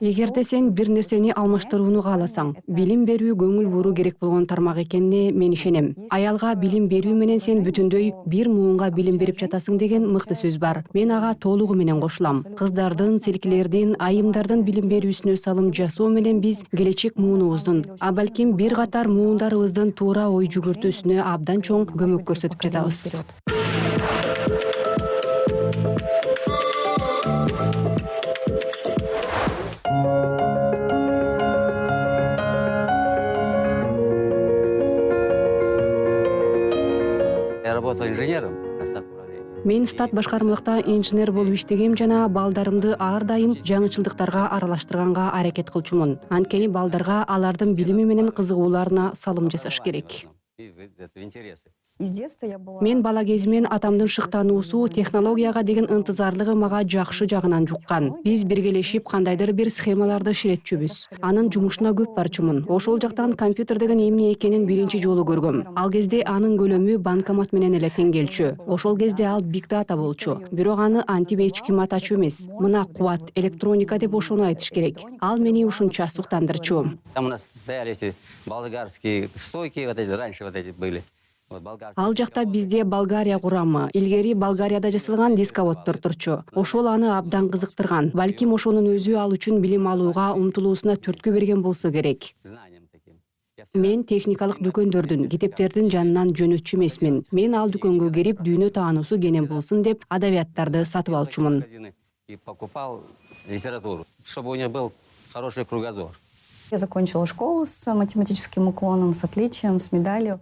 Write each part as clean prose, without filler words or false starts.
Эгерде сен бир нерсени алмаштырууну кааласаң, билим берүү көңүл буруу керек болгон тармак экенине мен ишенем. Аялга билим берүү менен сен бүтүндөй бир муунга билим берип жатасың деген мыкты сөз бар. Мен ага толугу менен кошулам. Кыздардын, селкилердин, айымдардын билим берүүсүнө салым жасоо менен биз келечек муунубуздун, а балким бир катар муундарыбыздын туура ой жүгүртүүсүнө абдан чоң көмөк көрсөтүп жатабыз. Я работал инженером. Мен стат башкармалыкта инженер болуп иштегем жана балдарымды ар дайым жаңычылдыктарга аралаштырганга аракет кылчумун. Анткени балдарга алардын билими менен кызыгууларына салым жасаш керек. Мен бала кезимден атамдын шыктануусу, технологияга деген ынтызарлыгы мага жакшы жагынан жуккан. Биз биргелешип кандайдыр бир схемаларды ширетчүбүз. Анын жумушуна көп барчумун. Ошол жактан компьютер деген эмне экенин биринчи жолу көргөм. Ал кезде анын көлөмү банкомат менен эле тең келчү. Ошол кезде ал биг дата болчу. Бирок аны антибейчки матачу эмес. Мына кубат, электроника деп ошону айтыш керек. Ал мени ушунча суктандырчу. Там у нас стояли эти болгарские стойки, вот эти раньше вот эти были. Ал жакта бизде Болгария курамы, илгери Болгарияда жасалган дисководдор турчу. Ошол аны абдан кызыктырган. Балким ошонун өзү ал үчүн билим алууга умтулуусуна түрткү берген болсо керек. Мен техникалык дүкөндөрдүн, китептердин жанынан жөнөтчү эмесмин. Мен ал дүкөнгө кирип дүйнө таануусу кенен болсун деп адабияттарды сатып алчумун. И покупал литературу, чтобы у него был хороший кругозор. Я закончила школу с математическим уклоном, с отличием, с медалью.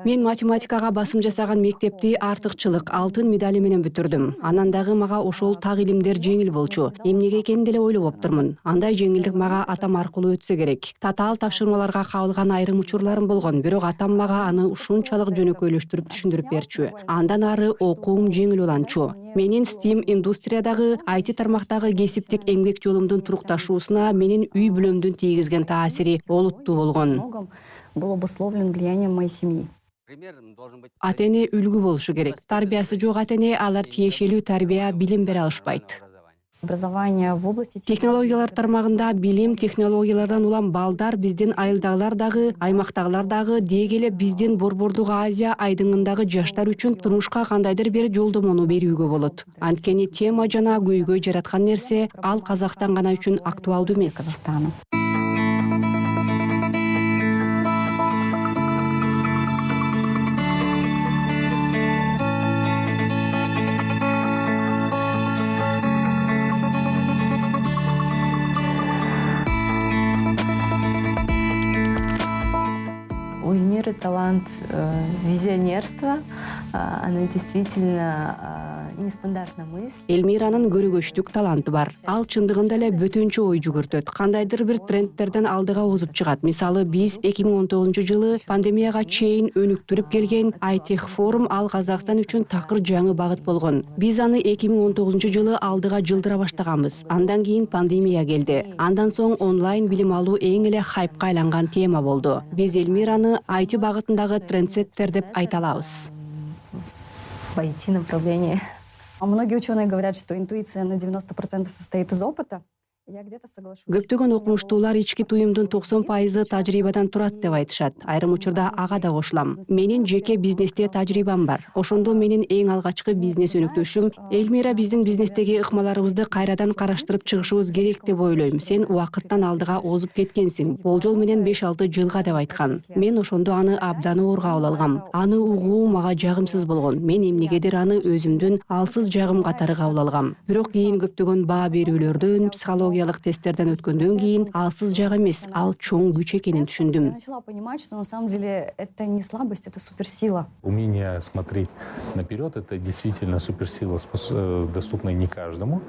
Мен математикага басым жасаган мектепти артыкчылык, алтын медали менен бүтүрдүм. Анан дагы мага ошол так илимдер жеңил болчу. Эмнеге экенин деле ойлоп оптурмун. Андай жеңилдик мага атам аркылуу өтсө керек. Татаал тапшырмаларга кабылган айрым учурларым болгон, бирок атам мага аны ушунчалык жөнөкөйлөштүрүп түшүндүрүп берчү. Андан ары окуум жеңил уланчу. Менин STEAM индустриядагы, IT тармактагы кесиптик эмгек жолумдун турукташуусуна менин үй бүлөмдүн тийгизген таасири олуттуу болгон. Был обусловлен влиянием моей семьи. Ата-эне үлгү болушу керек. Тарбиясы жок ата-эне алар тиешелүү тарбия, билим бере алышпайт. Образование в области Технологиялар тармагында билим, технологиялардан улам балдар биздин айылдагылар дагы, аймактагылар дагы, деги эле биздин Борбордук Азия айдыңындагы жаштар үчүн турмушка кандайдыр бир жолдомону берүүгө болот. Анткени тема жана көйгөй жараткан нерсе ал Казакстан гана үчүн актуалдуу эмес. У Эльмиры талант визионерства, она действительно нестандартно мыслит. Эльмиранын көрөгөчтүк таланты бар. Ал чындыгында эле бөтөнчө ой жүгүртөт. Кандайдыр бир трендтерден алдыга озуп чыгат. Мисалы, биз 2019-жылы пандемияга чейин өнүктүрүп келген iTech форум ал Казакстан үчүн такыр жаңы багыт болгон. Биз аны 2019-жылы алдыга жылдыра баштаганбыз. Андан кийин пандемия келди. Андан соң онлайн билим алуу эң эле хайпка айланган тема болду. Биз Эльмираны IT багытындагы трендсеттер деп айта алабыз. В IT-направлении. Многие ученые говорят, что интуиция на 90% состоит из опыта. Я где-то соглашусь. Көптөгөн окумуштуулар ички туюмдун 90% тажрыйбадан турат деп айтышат. Айрым учурда ага да кошулам. Менин жеке бизнесте тажрыйбам бар. Ошондо менин эң алгачкы бизнес өнүктүшүм Эльмира биздин бизнестеги ыкмаларыбызды кайрадан караштырып чыгышыбыз керек деп ойлойм. Сен убакыттан алдыга озуп кеткенсиң. Болжол менен 5-6 жылга деп айткан. Мен ошондо аны абдан оор кабыл алгам. Аны угуу мага жагымсыз болгон. Мен эмнегедир аны өзүмдүн алсыз жагым катары кабыл алгам. Бирок кийин көптөгөн баа берүүлөрдөн, психологиялык тесттерден өткөндөн кийин алсыз жак эмес, ал чоң күч экенин түшүндүм. Я начала понимать, что на самом деле это не слабость, это суперсила. Умение смотреть наперед — это действительно суперсила, доступная не каждому.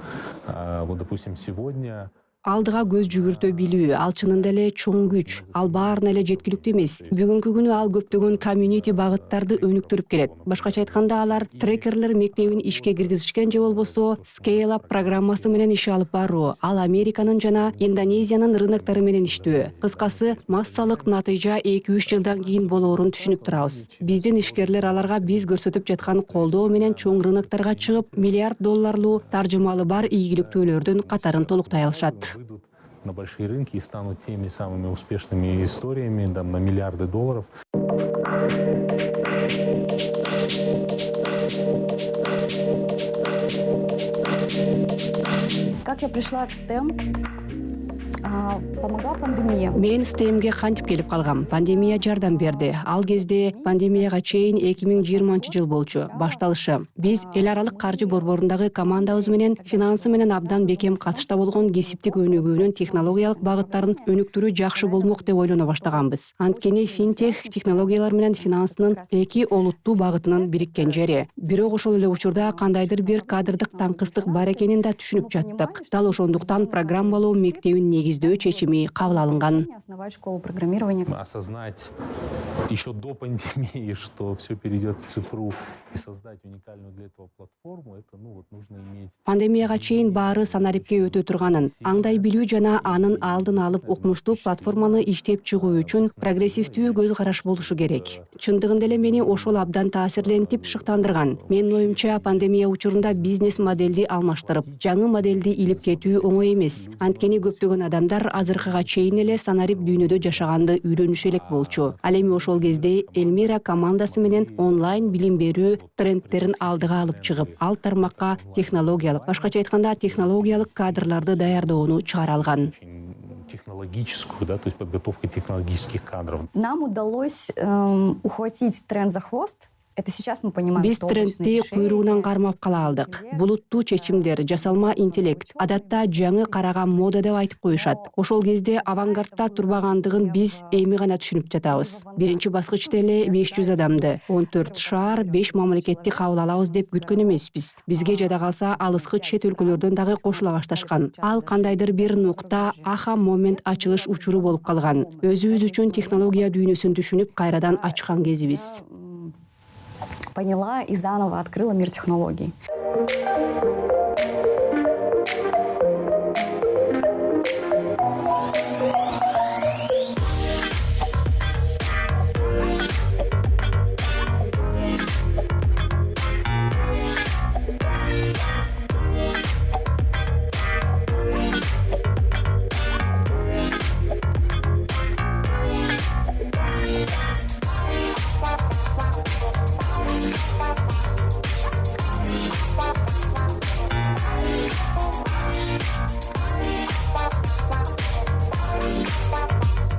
Вот, допустим, сегодня Алдыга көз жүгүртө билүү, ал чынында эле чоң күч. Ал баарына эле жеткиликтүү эмес. Бүгүнкү күнү ал көптөгөн комьюнити багыттарды өнүктүрүп келет. Башкача айтканда алар трекерлер мектебин ишке киргизишкен же болбосо Scale Up программасы менен иш алып баруу. Ал Американын жана Индонезиянын рыноктору менен иштөө. Кыскасы, массалык натыйжа 2-3 жылдан кийин болоорун түшүнүп турабыз. Биздин ишкерлер аларга биз көрсөтүп жаткан колдоо менен чоң рынокторго чыгып, $миллиард таржымалы бар ийгиликтүүлөрдүн катарын толуктай алышат. выйдут на большие рынки и станут теми самыми успешными историями там, на миллиарды долларов. Как я пришла к STEM? Помогла пандемия. Мен STEMге кантип келип калгам. Пандемия жардам берди. Ал кезде пандемияга чейин 2020 жыл болчу. Башталышы. Биз эл аралык каржы борборундагы командабыз менен финансы менен абдан бекем катышта болгон кесиптик өнүгүүнүн технологиялык багыттарын өнүктүрүү жакшы болмок деп ойлоно баштаганбыз. Анткени финтех технологиялар менен финанстын эки олуттуу багытынын бириккен жери. Бирок ошол эле учурда кандайдыр бир кадрдык таңкыстык бар экенин да түшүнүп жаттык. Дал ошондуктан программалоо мектебин негиздөө чечими кабыл алынган. Основать школу программирования. Осознать еще до пандемии, что все перейдет в цифру, и создать уникальную для этого платформу, это нужно иметь. Пандемияга чейин баары санарипке өтө турганын, аңдай билүү жана анын алдын алып укмуштуу платформаны иштеп чыгуу үчүн прогрессивдүү көз караш болушу керек. Чындыгында эле мени ошол абдан таасирлентип шыктандырган. Менин оюмча пандемия учурунда бизнес моделди алмаштырып, жаңы модельди илип кетүү оңой эмес. Анткени көптөгөн адамдар азыркыга чейин эле санарип дүйнөдө жашаганды үйрөнүшү элек болчу. Ал эми ошол кезде Эльмира командасы менен онлайн билим берүү трендтерин алдыга алып чыгып, ал тармакка технологиялык, башкача айтканда технологиялык кадрларды даярдоону чыгара алган. Технологическую, да, то есть подготовка технологических кадров. Нам удалось ухватить тренд за хвост. Это сейчас мы понимаем, Биз что трендти куйруунан кармап кала алдык. Булуттуу чечимдер, жасалма интеллект, адатта жаңы караган мода деп айтып коюшат. Ошол кезде авангардта турбагандыгын биз эми гана түшүнүп жатабыз. Биринчи баскычта эле 500 адамды, 14 шаар, 5 мамлекетти кабыл алабыз деп күткөн эмеспиз. Бизге жада калса алыскы чет өлкөлөрдөн дагы кошула башташкан. Ал кандайдыр бир нукта аха момент ачылыш учуру болуп калган. Өзүбүз үчүн технология дүйнөсүн түшүнүп кайрадан ачкан кезибиз. Поняла и заново открыла мир технологий.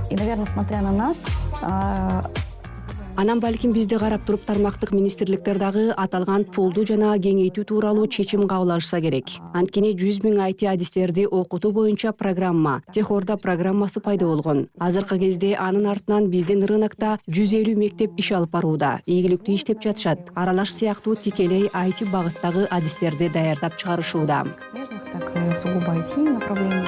И, наверное, смотря на нас, Анан балким бизди карап туруп тармактык министрликтер дагы аталган пулду жана кеңейтүү тууралуу чечим кабыл алышса керек. Анткени 100 000 IT адистерди окутуу боюнча программа, Техорда программасы пайда болгон. Азыркы кезде анын артынан биздин рынокто 150 мектеп иш алып барууда. Ийгиликтүү иштеп жатышат. Аралаш сыяктуу тикелей IT багыттагы адистерди даярдап чыгарышууда. смежных, так и сугубо IT направлений.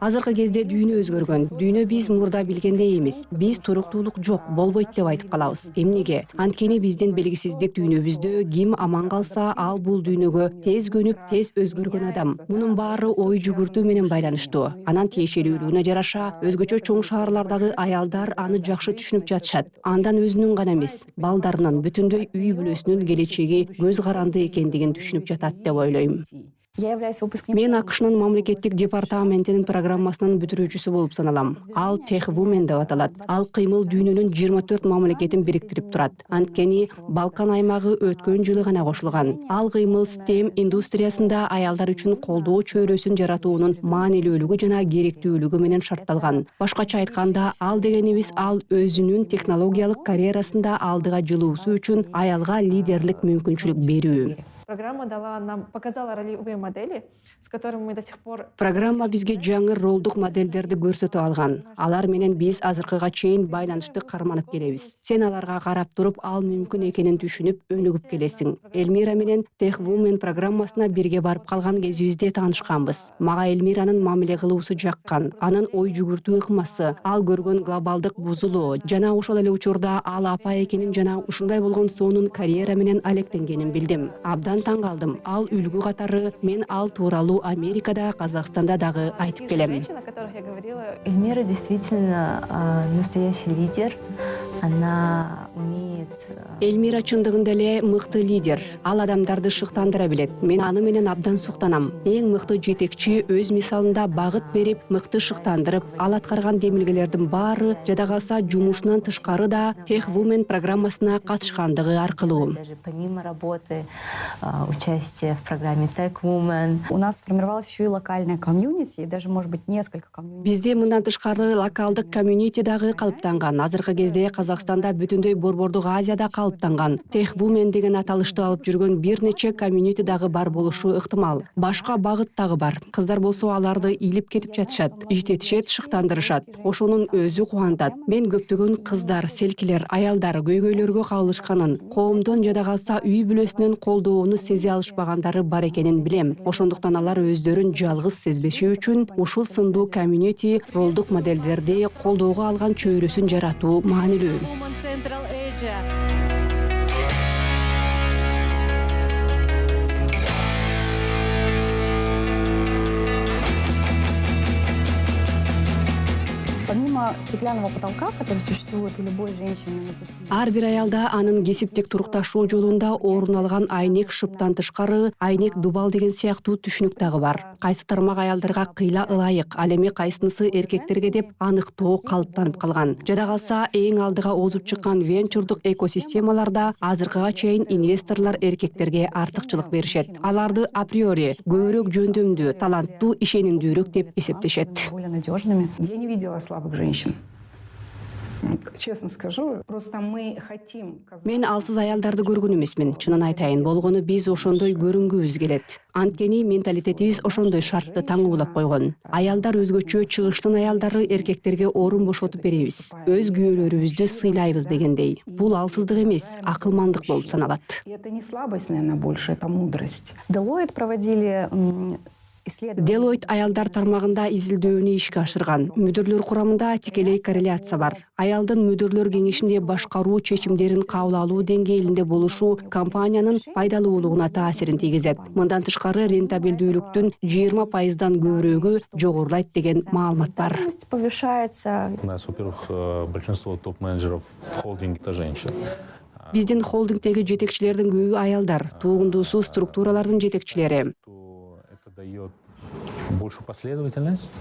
Азыркы кезде дүйнө өзгөргөн. Дүйнө биз мурда билгендей эмес. Биз туруктуулук жок, болбойт деп айтып калабыз. Эмнеге? Анткени биздин белгисиздик дүйнөбүздө ким аман калса, ал бул дүйнөгө тез көнүп, тез өзгөргөн адам. Мунун баары ой жүгүртүү менен байланыштуу. Анан тиешелүүлүгүнө жараша, өзгөчө чоң шаарлардагы аялдар аны жакшы түшүнүп жатышат. Андан өзүнүн гана эмес, балдарынын, бүтүндөй үй бүлөсүнүн келечеги көз каранды экендигин түшүнүп жатат деп ойлойм. Я являюсь выпускником. Мен АКШнын мамлекеттик департаментинин программасынын бүтүрүүчүсү болуп саналам. Ал Tech Women деп аталат. Ал кыймыл дүйнөнүн 24 мамлекетин бириктирип турат. Анткени Балкан аймагы өткөн жылы гана кошулган. Ал кыймыл STEM индустриясында аялдар үчүн колдоо чөйрөсүн жаратуунун маанилүүлүгү жана керектүүлүгү менен шартталган. Башкача айтканда, ал дегенибиз ал өзүнүн технологиялык карьерасында алдыга жылуусу үчүн аялга лидерлик мүмкүнчүлүк берүү. Программа показала ролевые модели, с которыми мы до сих пор... Программа бизге жаңы ролдук модельдерди көрсөтүп алган. Алар менен биз азыркыга чейин байланышты карманып келебиз. Сен аларга карап туруп, ал мүмкүн экенин түшүнүп, өнүгүп келесиң. Эльмира менен Tech Women программасына бирге барып калган кезибизде таанышканбыз. Мага Эльмиранын мамиле кылуусу жаккан, анын ой жүгүртүү ыкмасы, ал көргөн глобалдык бузулуу жана ошол эле учурда ал апа экенин жана ушундай болгон сонун карьера менен алектенгенин билдим. Абдан абдан таң калдым. Ал үлгү катары мен ал тууралуу Америкада, Казакстанда дагы айтып келем. Женщин, о которых я говорила, Эльмира действительно настоящий лидер. Она умеет... Эльмира чындыгында эле мыкты лидер. Ал адамдарды шыктандыра билет. Мен аны менен абдан суктанам. Эң мыкты жетекчи өз мисалында багыт берип, мыкты шыктандырып, ал аткарган демилгелердин баары жада калса жумушунан тышкары да Tech Women программасына катышкандыгы аркылуу. Даже помимо работы, участия в программе Tech Women. У нас сформировалась еще и локальная комьюнити, и даже, может быть, несколько комьюнити. Бизде мындан тышкары локалдык комьюнити дагы калыптанган. Азыркы кезде Казакстанда бүтүндөй Борбордук Азияда калыптанган. Tech Women деген аталышты алып жүргөн бир нече комьюнити дагы бар болушу ыктымал. Башка багыт дагы бар. Кыздар болсо аларды илип кетип жатышат, жететишет, шыктандырышат. Ошонун өзү кубантат. Мен көптөгөн кыздар, селкилер, аялдар көйгөйлөргө кабылышканын, коомдон жада калса үй бүлөсүнөн колдоону сезе алышпагандары бар экенин билем. Ошондуктан алар өздөрүн жалгыз сезбеши үчүн ушул сындуу комьюнити ролдук моделдерди колдоого алган чөйрөсүн жаратуу маанилүү. Помимо стеклянного потолка, который существует у любой женщины на пути. Ар бир аялда анын кесиптик турукташуу жолунда орун алган айнек шыптан тышкары айнек дубал деген сыяктуу түшүнүк дагы бар. Кайсы тармак аялдарга кыйла ылайык, ал эми кайсынысы эркектерге деп аныктоо калыптанып калган. Жада калса эң алдыга озуп чыккан венчурдук экосистемаларда азыркыга чейин инвесторлор эркектерге артыкчылык беришет. Аларды априори көбүрөөк жөндөмдүү, таланттуу, ишенимдүүрөөк деп эсептешет. Более надежными. Я не видела слабых женщин. Честно скажу, просто мы хотим... Мен алсыз аялдарды көргөн эмесмин. Чынын айтайын, болгону биз ошондой көрүнгүбүз келет. Анткени менталитетибиз ошондой шартты таңуулап койгон. Аялдар өзгөчө, чыгыштын аялдары эркектерге орун бошотуп беребиз. Өз күйөөлөрүбүздү сыйлайбыз дегендей. Бул алсыздык эмес, акылмандык болуп саналат. И это не слабость, наверное, больше, это мудрость. Deloitte проводили исследования. Deloitte аялдар тармагында изилдөөнү ишке ашырган. Мүдүрлөр курамында тикелей корреляция бар. Аялдын мүдүрлөр кеңешинде башкаруу чечимдерин кабыл алуу деңгээлинде болушу компаниянын пайдалуулугуна таасирин тийгизет. Мындан тышкары рентабелдүүлүктүн 20%дан көбүрөөгү жогорулайт деген маалымат бар. Рентабельность повышается. У нас, во-первых, большинство топ-менеджеров в холдинге это женщин. Биздин холдингдеги жетекчилердин көбү аялдар, туугундуусу структуралардын жетекчилери. Это дает большую последовательность,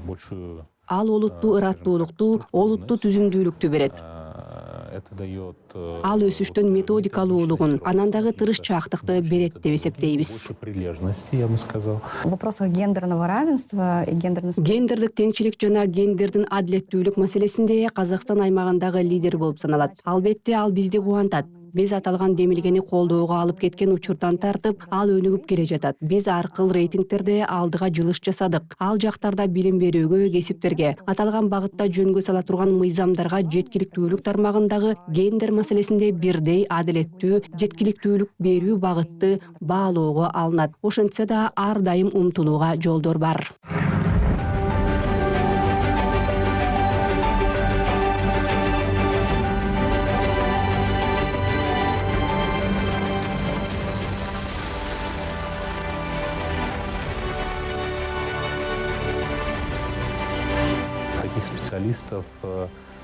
большую... Ал олуттуу ыраттуулукту, олуттуу түзүмдүүлүктү берет. Это дает... Ал өсүштүн методикалуулугун, анан дагы тырышчаактыкты берет деп эсептейбиз. Больше прилежности, я бы сказал. В вопросах гендерного равенства и гендерной... Гендердик теңчилик жана гендердин адилеттүүлүк маселесинде Казакстан аймагындагы лидер болуп саналат. Албетте ал бизди кубантат. Биз аталган демилгени колдоого алып кеткен учурдан тартып, ал өнүгүп келе жатат. Биз аркыл рейтингтерде алдыга жылыш жасадык. Ал жактарда билим берүүгө, кесиптерге, аталган багытта жөнгө сала турган мыйзамдарга жеткиликтүүлүк тармагындагы гендер маселесинде бирдей адилеттүү, жеткиликтүүлүк берүү багытты баалоого алынат. Ошентсе да ар дайым умтулууга жолдор бар. Таких специалистов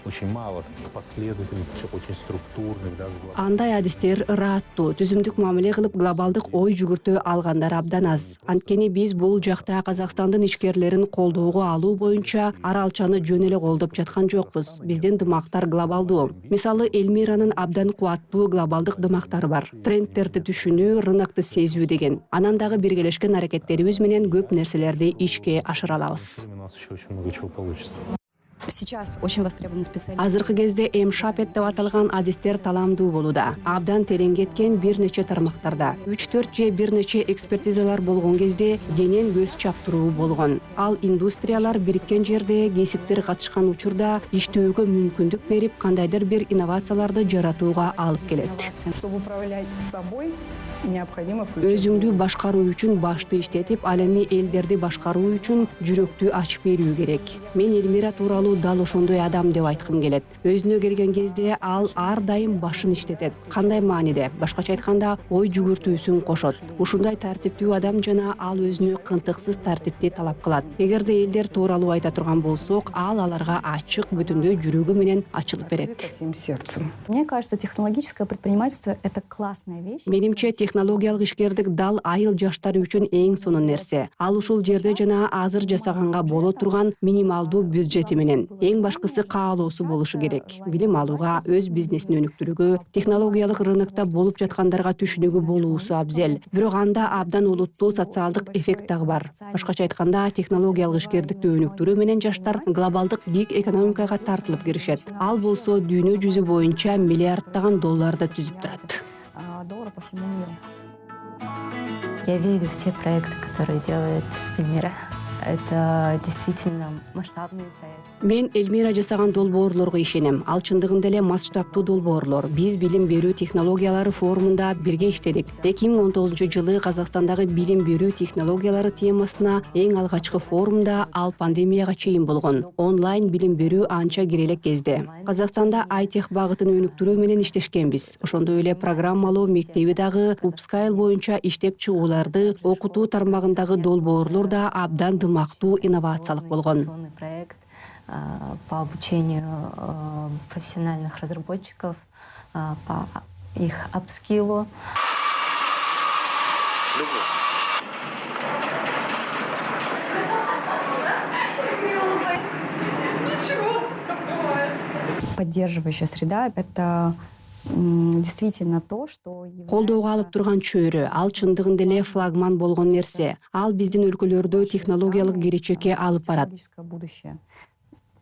очень мало, последовательных, очень структурных, да, Андай адистер ырааттуу, түзүмдүк мамиле кылып глобалдык ой жүгүртө алгандар абдан аз. Анткени биз бул жакта Казакстандын ишкерлерин колдоого алуу боюнча аралчаны жөн эле колдоп жаткан жокпуз. Биздин дымактар глобалдуу. Мисалы, Эльмиранын абдан кубаттуу глобалдык дымактары бар. Трендтерди түшүнүү, рынокты сезүү деген. Анан дагы биргелешкен аракеттерибиз менен көп нерселерди ишке ашыра алабыз. У нас еще очень много чего получится. Сейчас очень востребованы специалисты. Азыркы кезде М-шапет деп аталган адистер таламдуу болууда. Абдан терең кеткен бир нече тармактарда. 3-4 же бир нече экспертизалар болгон кезде кенен көз чаптыруу болгон. Ал индустриялар бириккен жерде кесиптер катышкан учурда иштөөгө мүмкүндүк берип, кандайдыр бир инновацияларды жаратууга алып келет. Чтобы управлять собой, необходимо включить... Өзүңдү башкаруу үчүн башты иштетип, ал эми элдерди башкаруу үчүн жүрөктү ачып берүү керек. Мен Эльмира тууралуу салуу дал ошондой адам деп айткым келет. Өзүнө келген кезде ал ар дайым башын иштетет. Кандай мааниде? Башкача айтканда, ой жүгүртүүсүн кошот. Ушундай тартиптүү адам жана ал өзүнө кынтыксыз тартипти талап кылат. Эгерде элдер тууралуу айта турган болсок, ал аларга ачык, бүтүндөй жүрөгү менен ачылып берет. Всем сердцем. Мне кажется, технологическое предпринимательство — это классная вещь. Менимче технологиялык ишкердик дал айыл жаштары үчүн эң сонун нерсе. Ал ушул жерде жана азыр жасаганга боло турган минималдуу бюджети менен. Эң башкысы каалоосу болушу керек. Билим алууга, өз бизнесин өнүктүрүүгө, технологиялык рынокто болуп жаткандарга түшүнүгү болуусу абзел. Бирок анда абдан олуттуу социалдык эффект дагы бар. Башкача айтканда, технологиялык ишкердикти өнүктүрүү менен жаштар глобалдык гиг экономикага тартылып киришет. Ал болсо дүйнө жүзү боюнча миллиарддаган долларды түзүп турат. Доллары по всему миру. Я верю в те проекты, которые делает Эльмира. Это действительно масштабные проекты. Мен Эльмира жасаган долбоорлорго ишенем. Ал чындыгында эле масштабтуу долбоорлор. Биз билим берүү технологиялары форумунда бирге иштедик. 2019-жылы Казакстандагы билим берүү технологиялары темасына эң алгачкы форумда ал пандемияга чейин болгон. Онлайн билим берүү анча кирелек кезде. Казакстанда айтех багытын өнүктүрүү менен иштешкенбиз. Ошондой эле программалоо мектеби дагы Upscale боюнча иштеп чыгууларды, окутуу тармагындагы долбоорлор да абдан дымактуу инновациялык болгон. Проект по обучению профессиональных разработчиков, по их апскиллу. Поддерживающая среда — это действительно то, что Колдоого алып турган чөйрө, ал чындыгында эле флагман болгон нерсе. Ал биздин өлкөлөрдө технологиялык келечекке алып барат. будущее.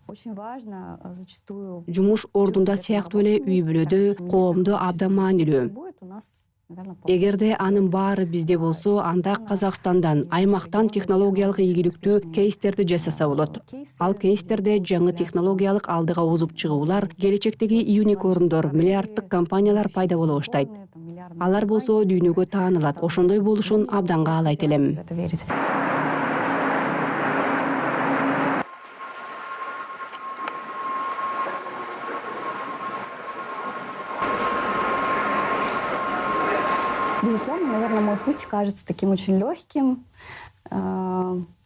Очень важно зачастую Жумуш ордунда сыяктуу эле үй бүлөдө, коомдо абдан маанилүү. будет у нас, наверное, Эгерде анын баары бизде болсо, анда Казакстандан, аймактан технологиялык ийгиликтүү кейстерди жасаса болот. Ал кейстерде жаңы технологиялык алдыга озуп чыгуулар, келечектеги юникорндор, миллиарддык компаниялар пайда боло баштайт. Алар болсо дүйнөгө таанылат. Ошондой болушун абдан каалайт элем. это верить. Безусловно, наверное, мой путь кажется таким очень легким.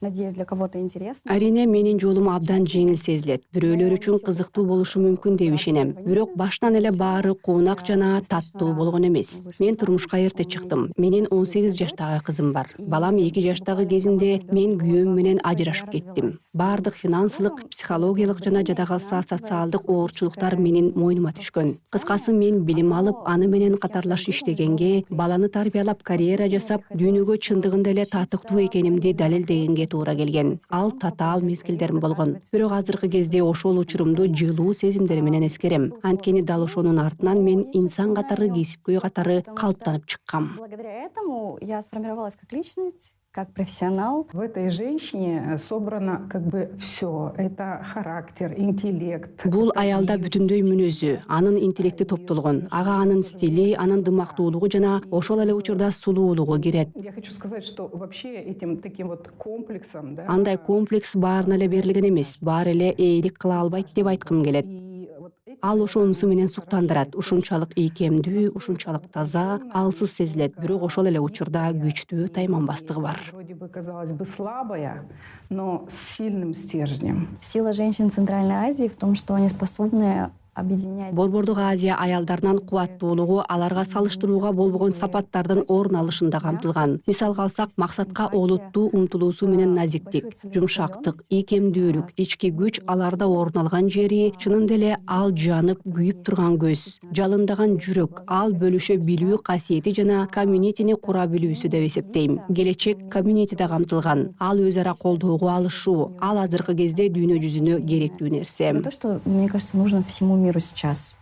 Надеюсь, для кого-то интересно. Арине менин жолум абдан жеңил сезилет. Бирөөлөр үчүн кызыктуу болушу мүмкүн деп ишенем. Бирок баштан эле баары куунак жана таттуу болгон эмес. Мен турмушка эрте чыктым. Менин 18 жаштагы кызым бар. Балам 2 жаштагы кезинде мен күйөөм менен ажырашып кеттим. Баардык финансылык, психологиялык жана жада калса социалдык оорчулуктар менин мойнума түшкөн. Кыскасы, мен билим алып, аны менен катарлаш иштегенге, баланы тарбиялап, карьера жасап, дүйнөгө чындыгында эле татыктуу экенимди далилдегенге туура келген. Ал татаал мезгилдерим болгон. Бирок азыркы кезде ошол учурумду жылуу сезимдер менен эскерем. Анткени дал ошонун артынан мен инсан катары, кесипкөй катары калыптанып чыккам. Благодаря этому я сформировалась как личность, как профессионал. В этой женщине собрано как бы все. Это характер, интеллект. Бул это аялда вкус. бүтүндөй мүнөзү, анын интеллекти топтолгон. Ага анын стили, анын дымактуулугу жана ошол эле учурда сулуулугу кирет. Я хочу сказать, что вообще этим таким вот комплексом, да, Андай комплекс баарына эле берилген эмес. Баары эле ээлик кыла албайт деп айткым келет. и вот эти Ал ошонусу менен суктандырат. Ушунчалык ийкемдүү, ушунчалык таза, алсыз сезилет. Бирок ошол эле учурда күчтүү тайманбастыгы бар. вроде бы, казалось бы, слабая, но с сильным стержнем. Сила женщин Центральной Азии в том, что они способны объединять. Борбордук Азия аялдарынын кубаттуулугу аларга салыштырууга болбогон сапаттардын орун алышында камтылган. Мисалга алсак, максатка олуттуу умтулуусу менен назиктик, жумшактык, ийкемдүүлүк, ички күч аларда орун алган жери чынында эле ал жанып, күйүп турган көз, жалындаган жүрөк, ал бөлүшө билүү касиети жана комьюнитини кура билүүсү деп эсептейм. Келечек комьюнитиде камтылган, ал өз ара колдоого алышуу, ал азыркы кезде дүйнө жүзүнө керектүү нерсе. Это то, что, мне кажется, нужно всему миру сейчас.